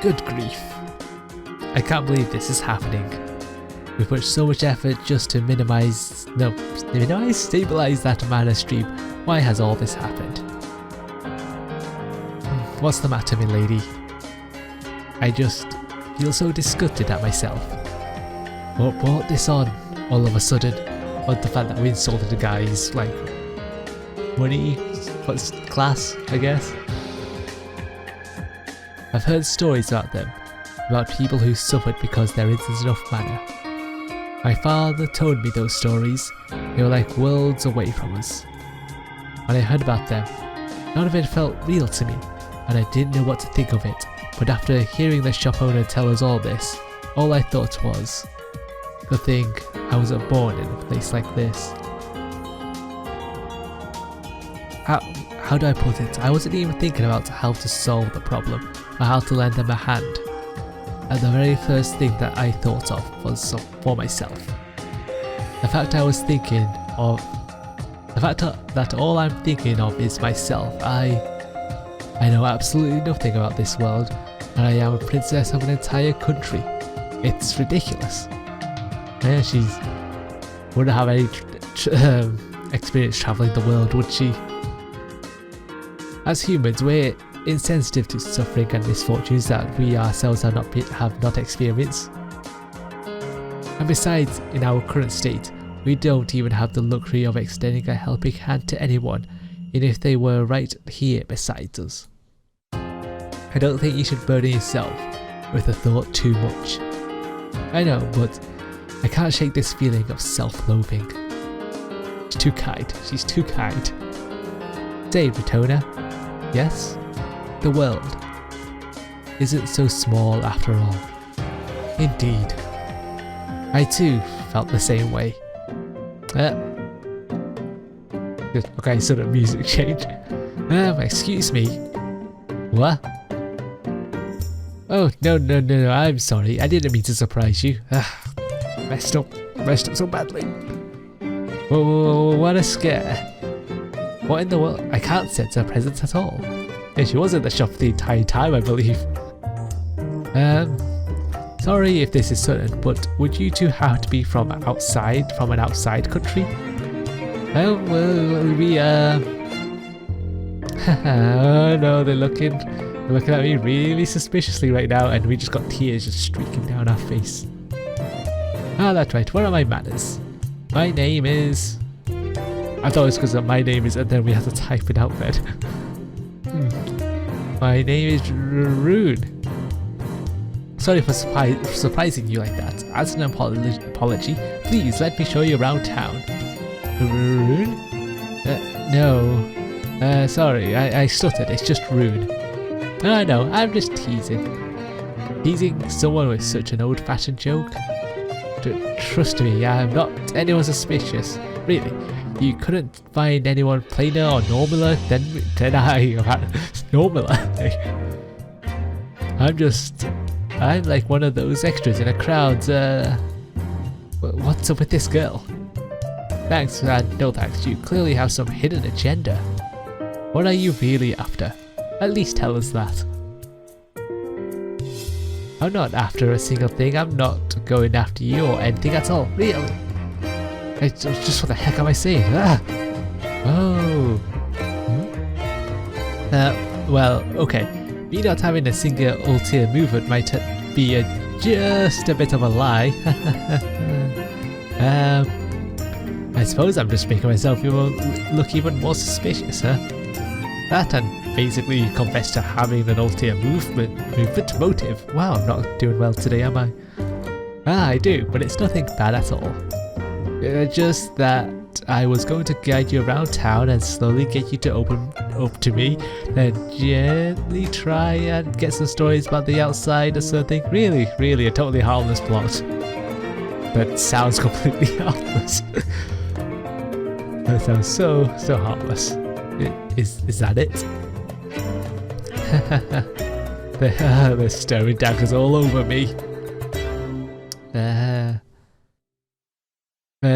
Good grief. I can't believe this is happening. We put so much effort just to stabilize that mana stream. Why has all this happened? What's the matter, milady? I just feel so disgusted at myself. What brought this on all of a sudden? Or the fact that we insulted the guy's like money, what's class, I guess. I've heard stories about them, about people who suffered because there isn't enough mana. My father told me those stories. They were like worlds away from us. When I heard about them, none of it felt real to me, and I didn't know what to think of it. But after hearing the shop owner tell us all this, all I thought was, good thing I wasn't born in a place like this. How do I put it? I wasn't even thinking about how to solve the problem, or how to lend them a hand. And the very first thing that I thought of was for myself. The fact that all I'm thinking of is myself. I know absolutely nothing about this world, and I am a princess of an entire country. It's ridiculous. Yeah, she wouldn't have any experience travelling the world, would she? As humans, we're insensitive to suffering and misfortunes that we ourselves have not experienced. And besides, in our current state, we don't even have the luxury of extending a helping hand to anyone, even if they were right here beside us. I don't think you should burden yourself with the thought too much. I know, but I can't shake this feeling of self-loathing. She's too kind. She's too kind. Say, Ritona. Yes? The world isn't so small after all. Indeed. I too felt the same way. Okay, sort of music change. Excuse me. What? Oh, no, I'm sorry. I didn't mean to surprise you. Messed up so badly. Whoa, what a scare. What in the world? I can't sense her presence at all. Yeah, she was in the shop the entire time, I believe. Sorry if this is sudden, but would you two have to be from an outside country? Oh, well, we, oh no, they're looking at me really suspiciously right now, and we just got tears just streaking down our face. Ah, that's right, what are my manners? My name is... I thought it was because my name is, and then we have to type it out then. My name is Rurune. Sorry for surprising you like that. As an apology, please let me show you around town. Rurune? No. Sorry, I stuttered. It's just Rune. I know, I'm just teasing. Teasing someone with such an old-fashioned joke? Trust me, I'm not anyone suspicious. Really. You couldn't find anyone plainer or normaler than I. Normaler? I'm like one of those extras in a crowd. What's up with this girl? Thanks, no thanks. You clearly have some hidden agenda. What are you really after? At least tell us that. I'm not after a single thing. I'm not going after you or anything at all. Really. It's just what the heck am I saying? Oh. Well, okay. Me not having a single ulterior movement might be just a bit of a lie. I suppose I'm just making myself look even more suspicious, huh? That and basically confess to having an ulterior movement motive. Wow, I'm not doing well today, am I? I do, but it's nothing bad at all. Just that I was going to guide you around town and slowly get you to open up to me, then gently try and get some stories about the outside or something. Really a totally harmless plot. That sounds completely harmless. That sounds so harmless. Is that it? They're staring daggers all over me.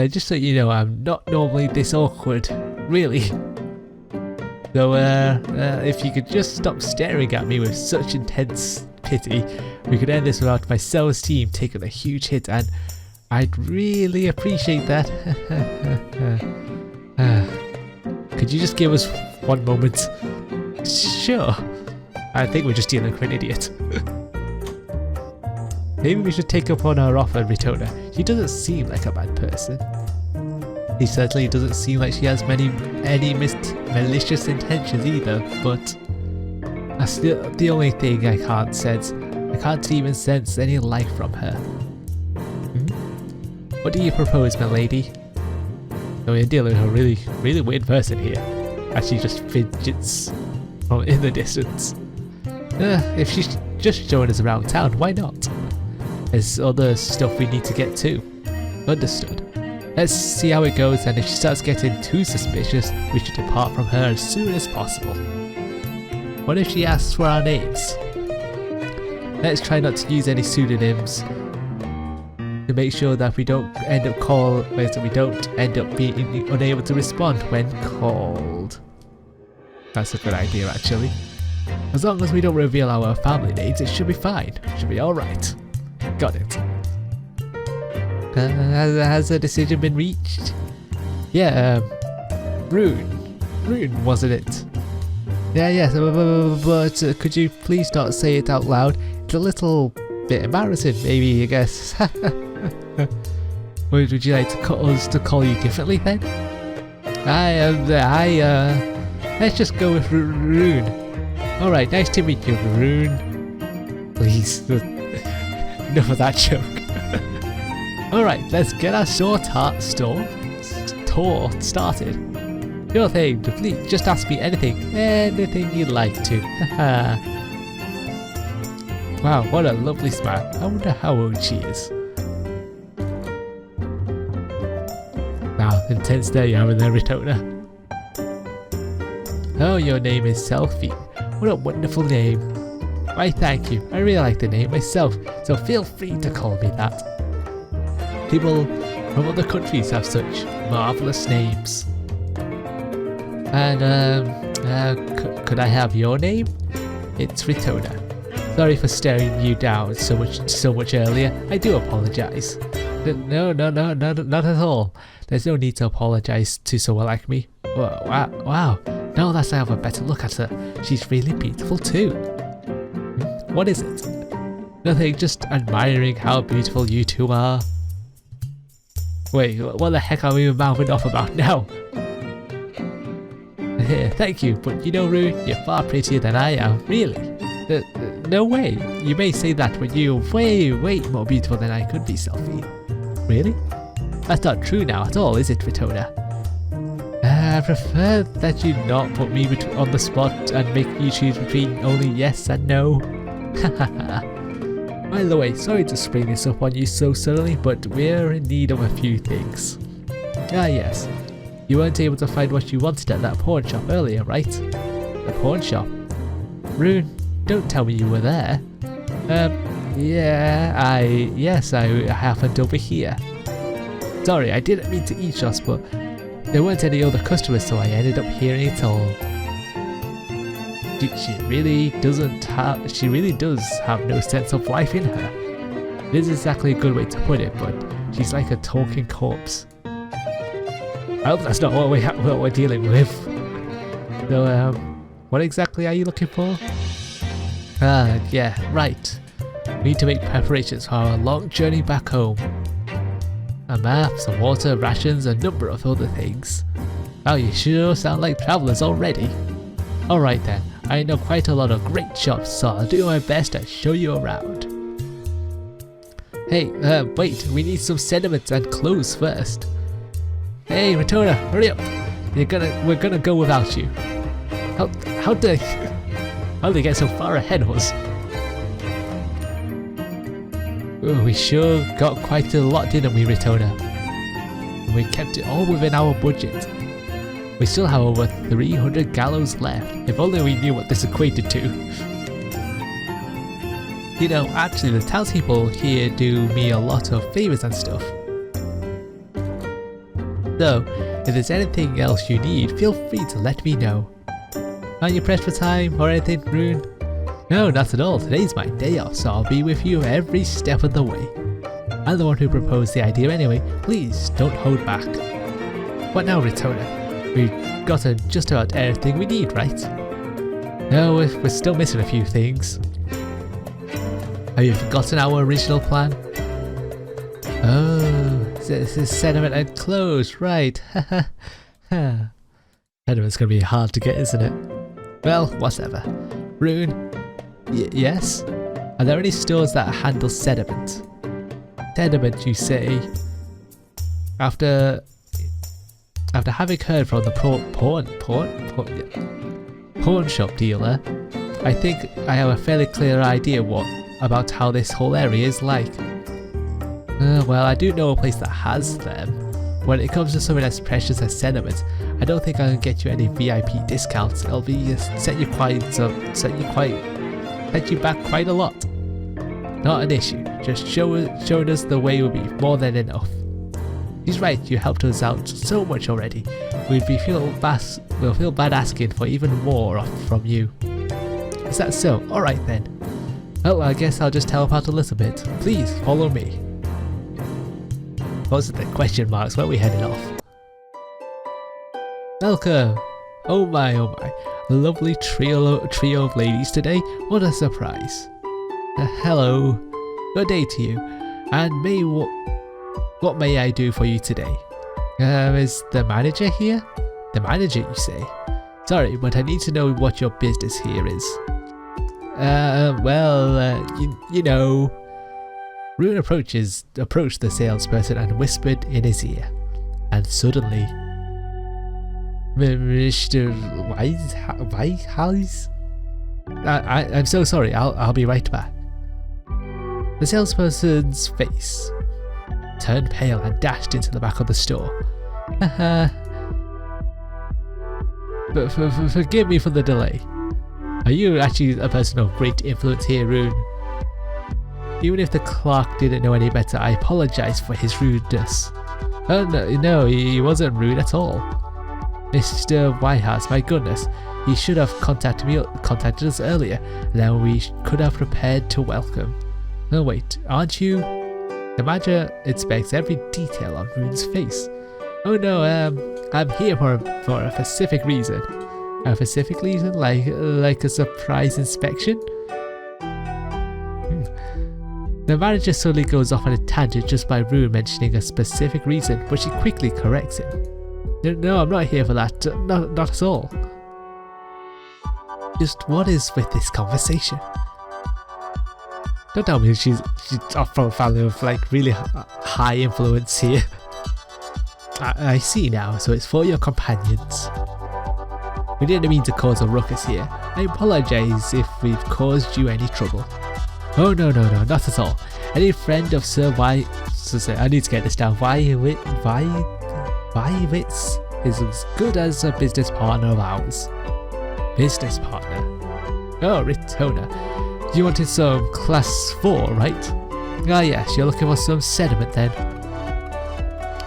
Just so you know, I'm not normally this awkward, really. So, if you could just stop staring at me with such intense pity. We could end this without my sales team taking a huge hit, and I'd really appreciate that. Could you just give us one moment? Sure. I think we're just dealing with an idiot. Maybe we should take up on her offer, Ritona. She doesn't seem like a bad person. He certainly doesn't seem like she has any malicious intentions either, but that's the only thing I can't sense. I can't even sense any life from her. What do you propose, my lady? So we're dealing with a really weird person here. As she just fidgets from in the distance. If she's just showing us around town, why not? There's other stuff we need to get to. Understood. Let's see how it goes, and if she starts getting too suspicious, we should depart from her as soon as possible. What if she asks for our names? Let's try not to use any pseudonyms to make sure that we don't end up being unable to respond when called. That's a good idea, actually. As long as we don't reveal our family names, it should be fine. Should be alright. Got it. Has a decision been reached? Yeah, Rune, wasn't it? Yeah, but could you please not say it out loud? It's a little bit embarrassing, maybe, I guess. Would you like us to call you differently then? Let's just go with Rune. Alright, nice to meet you, Rune. Please, enough of that joke. Alright, let's get our tour started. Sure thing, please just ask me anything you'd like to. Wow, what a lovely smile. I wonder how old she is. Wow, intense day you have in there, Ritona. Oh, your name is Selphine. What a wonderful name. Why, thank you. I really like the name myself, so feel free to call me that. People from other countries have such marvelous names. And could I have your name? It's Ritona. Sorry for staring you down so much earlier. I do apologize. No, not at all. There's no need to apologize to someone like me. Wow. Now that I have a better look at her, she's really beautiful too. What is it? Nothing, just admiring how beautiful you two are. Wait, what the heck are we mouthing off about now? Thank you, but you know, Rune, you're far prettier than I am, really. No way. You may say that, but you're way more beautiful than I could be, Selphine. Really? That's not true now at all, is it, Ritona? I prefer that you not put me on the spot and make you choose between only yes and no. By the way, sorry to spring this up on you so suddenly, but we're in need of a few things. Ah yes, you weren't able to find what you wanted at that pawn shop earlier, right? The pawn shop? Rune, don't tell me you were there. Yes, I happened over here. Sorry, I didn't mean to eat shots, but there weren't any other customers, so I ended up hearing it all. She really does have no sense of life in her. It isn't exactly a good way to put it, but she's like a talking corpse. I hope that's not what we're dealing with. So, what exactly are you looking for? Yeah, right. We need to make preparations for our long journey back home. A map, some water, rations, a number of other things. Oh, you sure sound like travellers already. Alright then, I know quite a lot of great shops, so I'll do my best to show you around. Hey, wait, we need some sediments and clothes first. Hey, Ritona, hurry up! We're gonna go without you. How'd they get so far ahead of us? Ooh, we sure got quite a lot, didn't we, Ritona? And we kept it all within our budget. We still have over 300 gallows left, if only we knew what this equated to. You know, actually the townspeople here do me a lot of favours and stuff. So, if there's anything else you need, feel free to let me know. Are you pressed for time or anything, Rune? No, not at all. Today's my day off, so I'll be with you every step of the way. I'm the one who proposed the idea anyway. Please, don't hold back. What now, Ritona? We've gotten just about everything we need, right? No, we're still missing a few things. Have you forgotten our original plan? Oh, this is sediment and clothes, right? Sediment's gonna be hard to get, isn't it? Well, whatever. Rune, yes? Are there any stores that handle sediment? Sediment, you say? After having heard from the pawn shop dealer, I think I have a fairly clear idea about how this whole area is like. Well, I do know a place that has them. When it comes to something as precious as sediment, I don't think I can get you any VIP discounts. It'll be set you back quite a lot. Not an issue. Just showing us the way will be more than enough. He's right. You helped us out so much already. We'll feel bad asking for even more from you. Is that so? All right then. Well, I guess I'll just help out a little bit. Please follow me. Those are the question marks. Where are we heading off? Welcome. Oh my, a lovely trio of ladies today. What a surprise. Hello. Good day to you. And what may I do for you today? Is the manager here? The manager, you say? Sorry, but I need to know what your business here is. You know. Rune approached the salesperson and whispered in his ear. And suddenly, Mr. Weishaus? I'm so sorry, I'll be right back. The salesperson's face turned pale and dashed into the back of the store. But forgive me for the delay. Are you actually a person of great influence here, Rune? Even if the clerk didn't know any better, I apologize for his rudeness. Oh no, he wasn't rude at all. Mr. Whitehouse, my goodness, he should have contacted us earlier, and then we could have prepared to welcome. No wait, aren't you? The manager inspects every detail on Rune's face. Oh no, I'm here for a specific reason. A specific reason, like a surprise inspection? The manager suddenly goes off on a tangent just by Rune mentioning a specific reason, but she quickly corrects him. No, I'm not here for that. Not at all. Just what is with this conversation? Don't tell me she's from a family of like really high influence here. I see now, so it's for your companions. We didn't mean to cause a ruckus here. I apologize if we've caused you any trouble. Oh no, not at all. Any friend of Sir I need to get this down. Wywitz is as good as a business partner of ours. Business partner? Oh, Ritona. You wanted some class 4, right? Ah yes, you're looking for some sediment then.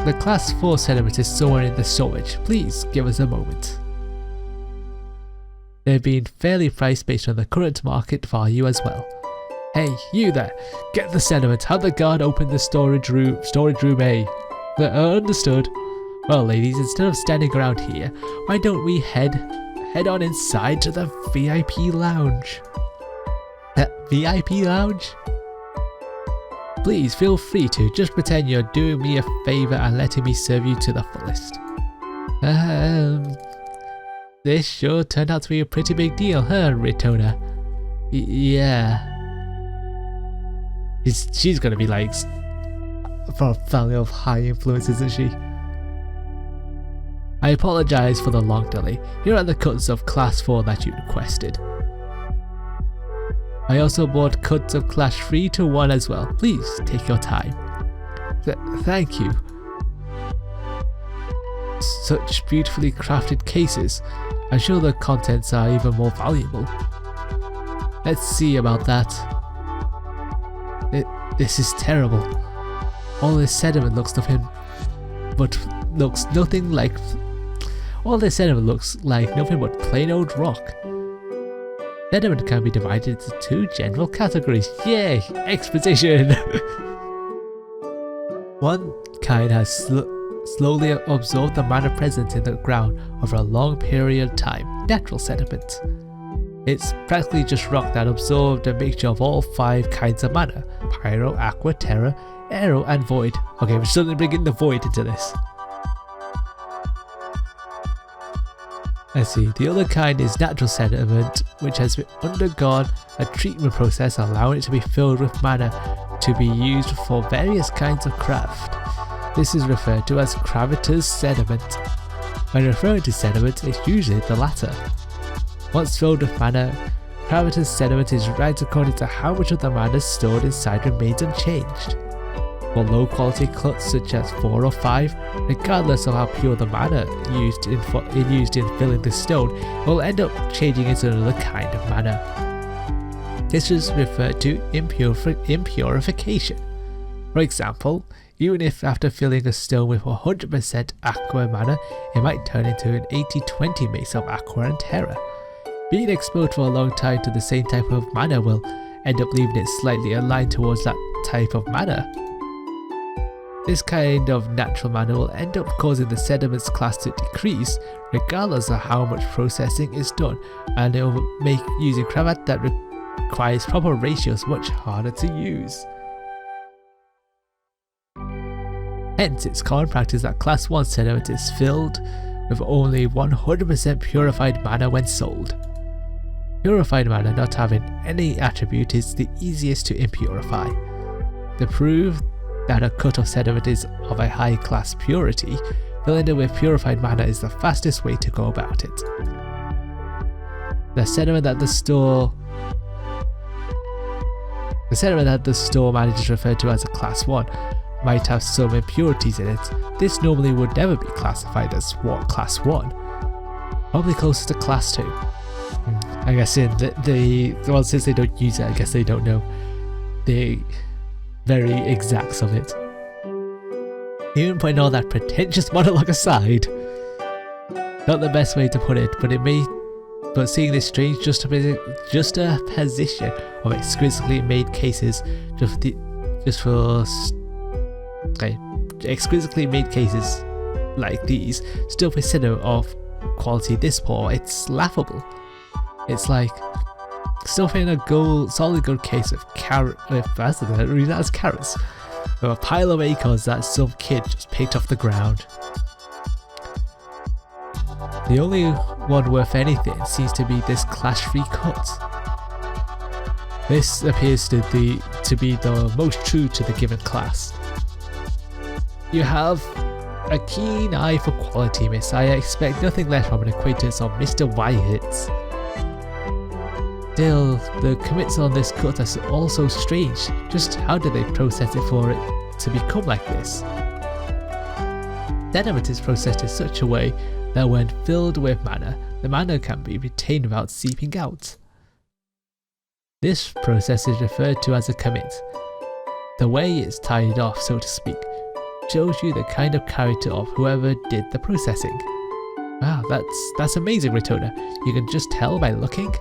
The class 4 sediment is somewhere in the storage. Please give us a moment. They've been fairly priced based on the current market value as well. Hey, you there! Get the sediment. Have the guard open the storage room A. Understood. Well, ladies, instead of standing around here, why don't we head on inside to the VIP lounge? VIP lounge? Please feel free to. Just pretend you're doing me a favor and letting me serve you to the fullest. This sure turned out to be a pretty big deal, huh, Ritona? Yeah. She's gonna be like from a family of high influence, isn't she? I apologize for the long delay. Here are the cuts of class 4 that you requested. I also bought cuts of class 3 to 1 as well. Please take your time. Thank you. Such beautifully crafted cases. I'm sure the contents are even more valuable. Let's see about that. This is terrible. All this sediment looks nothing but plain old rock. Sediment can be divided into two general categories. Yay! Exposition! One kind has slowly absorbed the mana present in the ground over a long period of time, natural sediment. It's practically just rock that absorbed a mixture of all 5 kinds of mana: pyro, aqua, terra, aero and void. Okay, we're suddenly bringing the void into this. Let's see, the other kind is natural sediment, which has undergone a treatment process allowing it to be filled with mana to be used for various kinds of craft. This is referred to as cravator's sediment. When referring to sediment, it's usually the latter. Once filled with mana, cravator's sediment is ranked according to how much of the mana stored inside remains unchanged. For low quality cuts such as 4 or 5, regardless of how pure the mana used in filling the stone, it will end up changing into another kind of mana. This is referred to impurification. For example, even if after filling a stone with 100% aqua mana, it might turn into an 80-20 mix of aqua and terra. Being exposed for a long time to the same type of mana will end up leaving it slightly aligned towards that type of mana. This kind of natural mana will end up causing the sediments class to decrease regardless of how much processing is done, and it will make using cravat that requires proper ratios much harder to use. Hence, it's common practice that class 1 sediment is filled with only 100% purified mana when sold. Purified mana not having any attribute is the easiest to impurify. To prove that a cut of sediment is of a high class purity, filling it with purified mana is the fastest way to go about it. The sediment that the store managers refer to as a class 1 might have some impurities in it. This normally would never be classified as class 1, probably closer to class 2. I guess well, since they don't use it, I guess they don't know the very exacts of it. Even putting all that pretentious monologue aside, not the best way to put it, but seeing this strange juxtaposition of exquisitely made cases exquisitely made cases like these still with cinema of quality this poor, it's laughable. It's like stuffing a solid gold case of carrots, with a pile of acorns that some kid just picked off the ground. The only one worth anything seems to be this clash-free cut. This appears to be the most true to the given class. You have a keen eye for quality, miss. I expect nothing less from an acquaintance of Mr. Wyatt. Still, the commits on this cut are also strange. Just how do they process it for it to become like this? Sediment is processed in such a way that when filled with mana, the mana can be retained without seeping out. This process is referred to as a commit. The way it's tied off, so to speak, shows you the kind of character of whoever did the processing. Wow, that's amazing, Ritona. You can just tell by looking?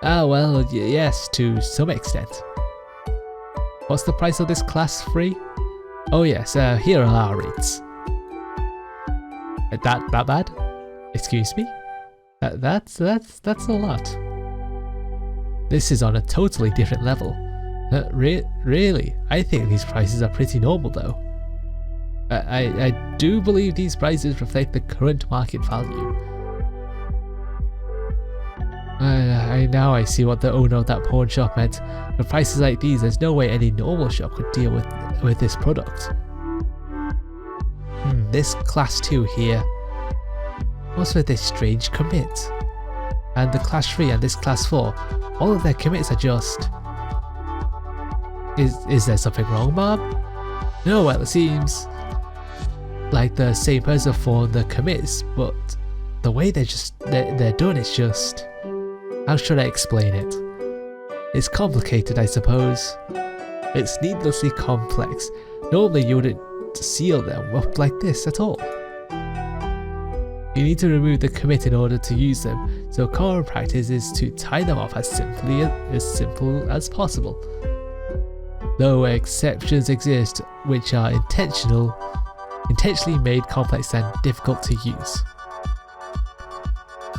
Ah, well, yes, to some extent. What's the price of this class 3? Oh yes, here are our rates. That bad? Excuse me? That's a lot. This is on a totally different level. Really? I think these prices are pretty normal though. I do believe these prices reflect the current market value. Now I see what the owner of that pawn shop meant. With prices like these, there's no way any normal shop could deal with this product. This class 2 here. What's with this strange commit? And the class 3 and this class 4, all of their commits are just... Is there something wrong, Bob? No, well, it seems like the same person for the commits, but the way they're done is just... How should I explain it? It's complicated, I suppose. It's needlessly complex. Normally you wouldn't seal them up like this at all. You need to remove the commit in order to use them, so common practice is to tie them off as simple as possible. Though exceptions exist which are intentionally made complex and difficult to use.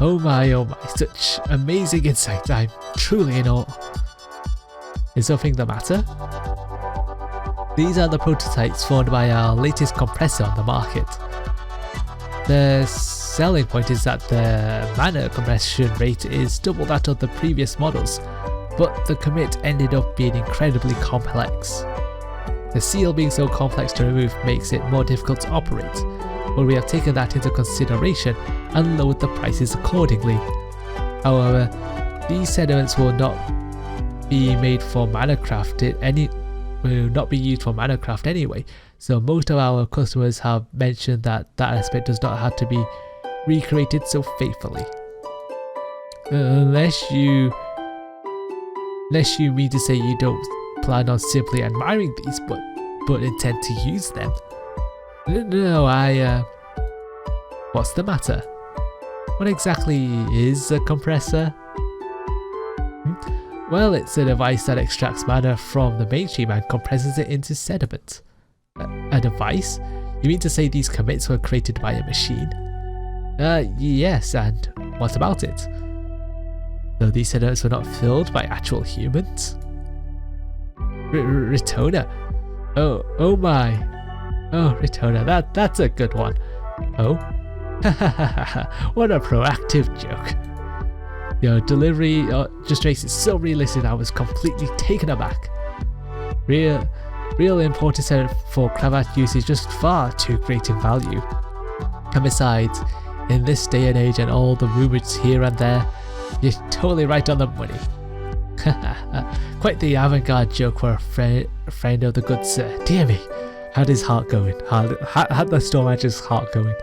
Oh my, such amazing insight, I'm truly in awe. Is something the matter? These are the prototypes formed by our latest compressor on the market. The selling point is that the mana compression rate is double that of the previous models, but the commit ended up being incredibly complex. The seal being so complex to remove makes it more difficult to operate, but we have taken that into consideration and lowered the prices accordingly. However, these sediments will not be made for mana craft will not be used for mana craft anyway, so most of our customers have mentioned that aspect does not have to be recreated so faithfully. Unless you mean to say you don't plan on simply admiring these, but intend to use them. No, what's the matter? What exactly is a compressor? Well, it's a device that extracts mana from the mainstream and compresses it into sediment. A device? You mean to say these commits were created by a machine? Yes, and what about it? Though these sediments were not filled by actual humans? Ritona? Oh my. Oh, Ritona, that's a good one. Oh? What a proactive joke. Your delivery just makes it so realistic I was completely taken aback. Real imported sediment for cravat use is just far too great in value. And besides, in this day and age and all the rumours here and there, you're totally right on the money. Quite the avant-garde joke for a friend of the good sir. Dear me, how'd his heart going? How'd the store manager's heart going?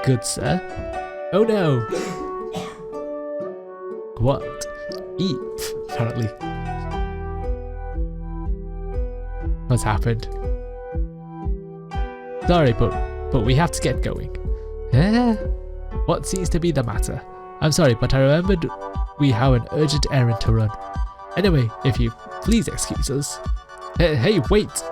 Good sir? Oh no! What? Eep, apparently. What's happened? Sorry, but we have to get going. What seems to be the matter? I'm sorry, but I remembered we have an urgent errand to run. Anyway, if you please excuse us. Hey, wait!